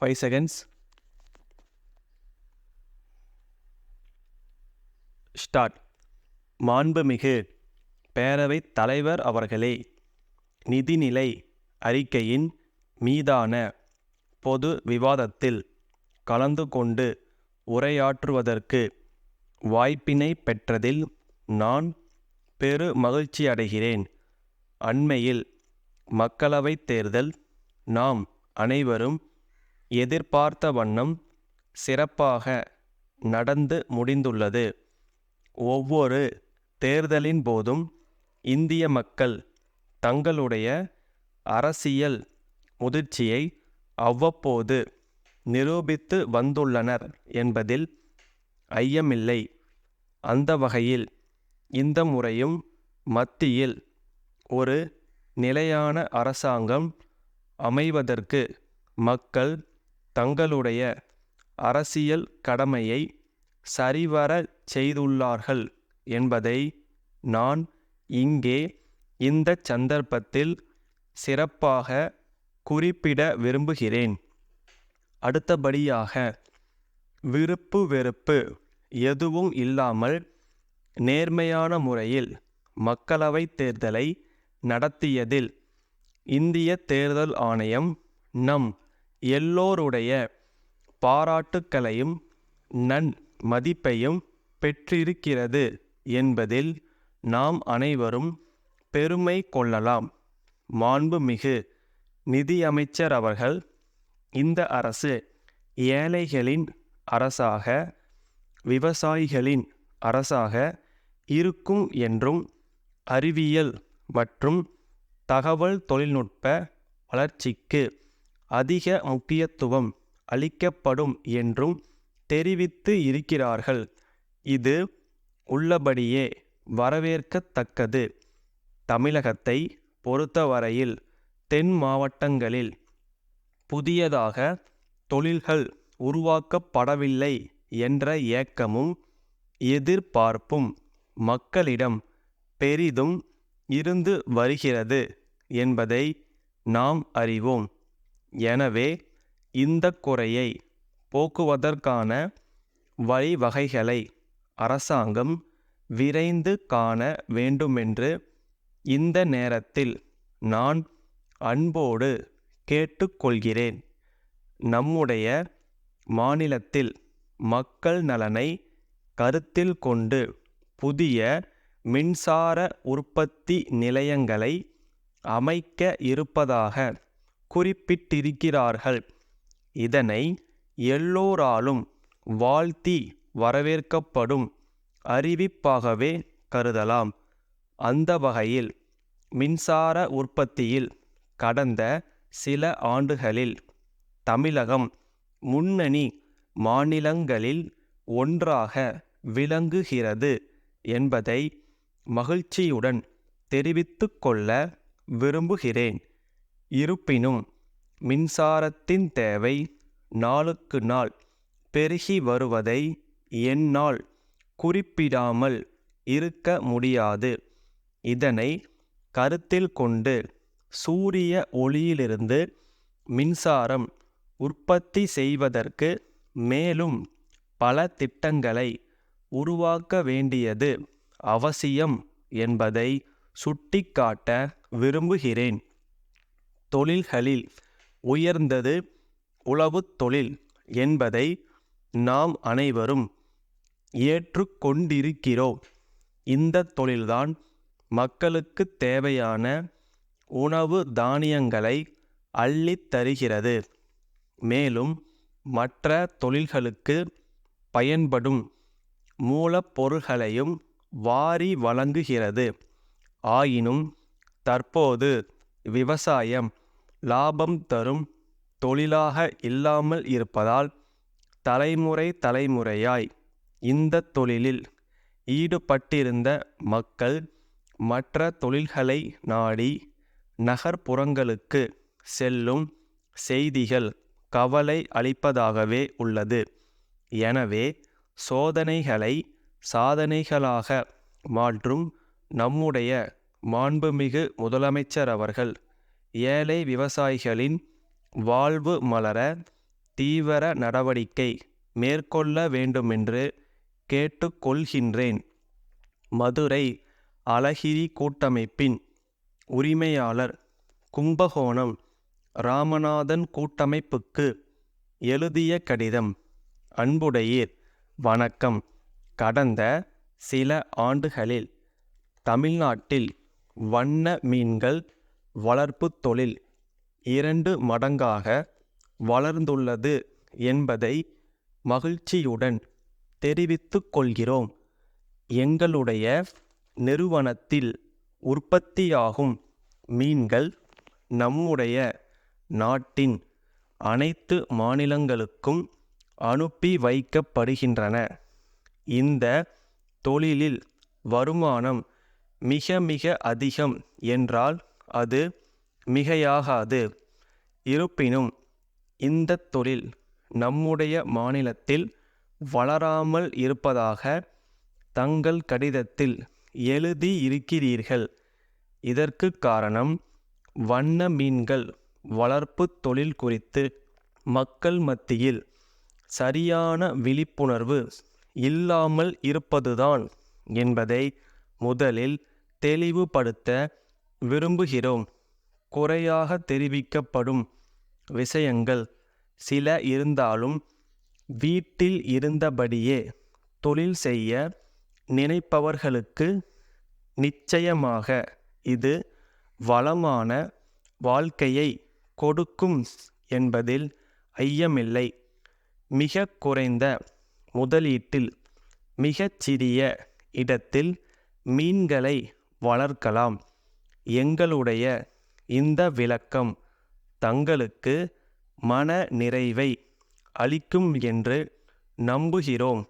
5 seconds. Start. மாண்புமிகு பேரவைத் தலைவர் அவர்களே, நிதிநிலை அறிக்கையின் மீதான பொது விவாதத்தில் கலந்து கொண்டு உரையாற்றுவதற்கு வாய்ப்பினை பெற்றதில் நான் பெரு மகிழ்ச்சியடைகிறேன். அண்மையில் மக்களவைத் தேர்தல் நாம் அனைவரும் எதிர்பார்த்த வண்ணம் சிறப்பாக நடந்து முடிந்துள்ளது. ஒவ்வொரு தேர்தலின் போதும் இந்திய மக்கள் தங்களுடைய அரசியல் முதிர்ச்சியை அவ்வப்போது நிரூபித்து வந்துள்ளனர் என்பதில் ஐயமில்லை. அந்த வகையில் இந்த முறையும் மத்தியில் ஒரு நிலையான அரசாங்கம் அமைவதற்கு மக்கள் தங்களுடைய அரசியல் கடமையை சரிவரச் செய்துள்ளார்கள் என்பதை நான் இங்கே இந்த சந்தர்ப்பத்தில் சிறப்பாக குறிப்பிட விரும்புகிறேன். அடுத்தபடியாக, விருப்பு வெறுப்பு எதுவும் இல்லாமல் நேர்மையான முறையில் மக்களவைத் தேர்தலை நடத்தியதில் இந்திய தேர்தல் ஆணையம் நம் எல்லோருடைய பாராட்டுக்களையும் நன்மதிப்பையும் பெற்றிருக்கிறது என்பதில் நாம் அனைவரும் பெருமை கொள்ளலாம். மாண்புமிகு நிதியமைச்சர் அவர்கள், இந்த அரசு ஏழைகளின் அரசாக, விவசாயிகளின் அரசாக இருக்கும் என்றும், அறிவியல் மற்றும் தகவல் தொழில்நுட்ப வளர்ச்சிக்கு அதிக முக்கியத்துவம் அளிக்கப்படும் என்றும் தெரிவித்து இருக்கிறார்கள். இது உள்ளபடியே வரவேற்கத்தக்கது. தமிழகத்தை பொறுத்தவரையில் தென் மாவட்டங்களில் புதியதாக தொழில்கள் உருவாக்கப்படவில்லை என்ற ஏக்கமும் எதிர்பார்ப்பும் மக்களிடம் பெரிதும் இருந்து வருகிறது என்பதை நாம் அறிவோம். எனவே இந்த குறையை போக்குவதற்கான வழிவகைகளை அரசாங்கம் விரைந்து காண வேண்டுமென்று இந்த நேரத்தில் நான் அன்போடு கேட்டுக்கொள்கிறேன். நம்முடைய மாநிலத்தில் மக்கள் நலனை கருத்தில் கொண்டு புதிய மின்சார உற்பத்தி நிலையங்களை அமைக்க இருப்பதாக குறிப்பிட்டிருக்கிறார்கள். இதனை எல்லோராலும் வாழ்த்தி வரவேற்கப்படும் அறிவிப்பாகவே கருதலாம். அந்த வகையில் மின்சார உற்பத்தியில் கடந்த சில ஆண்டுகளில் தமிழகம் முன்னணி மாநிலங்களில் ஒன்றாக விளங்குகிறது என்பதை மகிழ்ச்சியுடன் தெரிவித்துக்கொள்ள விரும்புகிறேன். இருப்பினும் மின்சாரத்தின் தேவை நாளுக்கு நாள் பெருகி வருவதை என்னால் குறிப்பிடாமல் இருக்க முடியாது. இதனை கருத்தில் கொண்டு சூரிய ஒளியிலிருந்து மின்சாரம் உற்பத்தி செய்வதற்கு மேலும் பல திட்டங்களை உருவாக்க வேண்டியது அவசியம் என்பதை சுட்டிக்காட்ட விரும்புகிறேன். தொழில்களில் உயர்ந்தது உழவுத் தொழில் என்பதை நாம் அனைவரும் ஏற்றுக்கொண்டிருக்கிறோம். இந்த தொழில்தான் மக்களுக்கு தேவையான உணவு தானியங்களை அள்ளித் தருகிறது. மேலும் மற்ற தொழில்களுக்கு பயன்படும் மூலப்பொருள்களையும் வாரி வழங்குகிறது. ஆயினும் தற்போது விவசாயம் லாபம் தரும் தொழிலாக இல்லாமல் இருப்பதால் தலைமுறையாய் இந்த தொழிலில் ஈடுபட்டிருந்த மக்கள் மற்ற தொழில்களை நாடி நகர்ப்புறங்களுக்கு செல்லும் செய்திகள் கவலை அளிப்பதாகவே உள்ளது. எனவே சோதனைகளை சாதனைகளாக மாற்றும் நம்முடைய மாண்புமிகு முதலமைச்சர் அவர்கள் ஏழை விவசாயிகளின் வாழ்வு மலர தீவிர நடவடிக்கை மேற்கொள்ள வேண்டுமென்று கேட்டுக்கொள்கின்றேன். மதுரை அழகிரி கூட்டமைப்பின் உரிமையாளர், கும்பகோணம் ராமநாதன் கூட்டமைப்புக்கு எழுதிய கடிதம். அன்புடையீர், வணக்கம். கடந்த சில ஆண்டுகளில் தமிழ்நாட்டில் வண்ண மீன்கள் வளர்ப்பு தொழில் 2 மடங்காக வளர்ந்துள்ளது என்பதை மகிழ்ச்சியுடன் தெரிவித்துக் கொள்கிறோம். எங்களுடைய நிறுவனத்தில் உற்பத்தியாகும் மீன்கள் நம்முடைய நாட்டின் அனைத்து மாநிலங்களுக்கும் அனுப்பி வைக்கப்படுகின்றன. இந்த தொழிலில் வருமானம் மிக மிக அதிகம் என்றால் அது மிகையாகாது. இருப்பினும் இந்த தொழில் நம்முடைய மாநிலத்தில் வளராமல் இருப்பதாக தங்கள் கடிதத்தில் எழுதி இருக்கிறீர்கள். இதற்கு காரணம் வண்ண மீன்கள் வளர்ப்பு தொழில் குறித்து மக்கள் மத்தியில் சரியான விழிப்புணர்வு இல்லாமல் இருப்பதுதான் என்பதை முதலில் தெளிவுபடுத்த விரும்புகிறோம். குறையாக தெரிவிக்கப்படும் விஷயங்கள் சில இருந்தாலும் வீட்டில் இருந்தபடியே தொழில் செய்ய நினைப்பவர்களுக்கு நிச்சயமாக இது வளமான வாழ்க்கையை கொடுக்கும் என்பதில் ஐயமில்லை. மிக குறைந்த முதலீட்டில் மிகச் சிறிய இடத்தில் மீன்களை வளர்க்கலாம். எங்களுடைய இந்த விளக்கம் தங்களுக்கு மன நிறைவை அளிக்கும் என்று நம்புகிறோம்.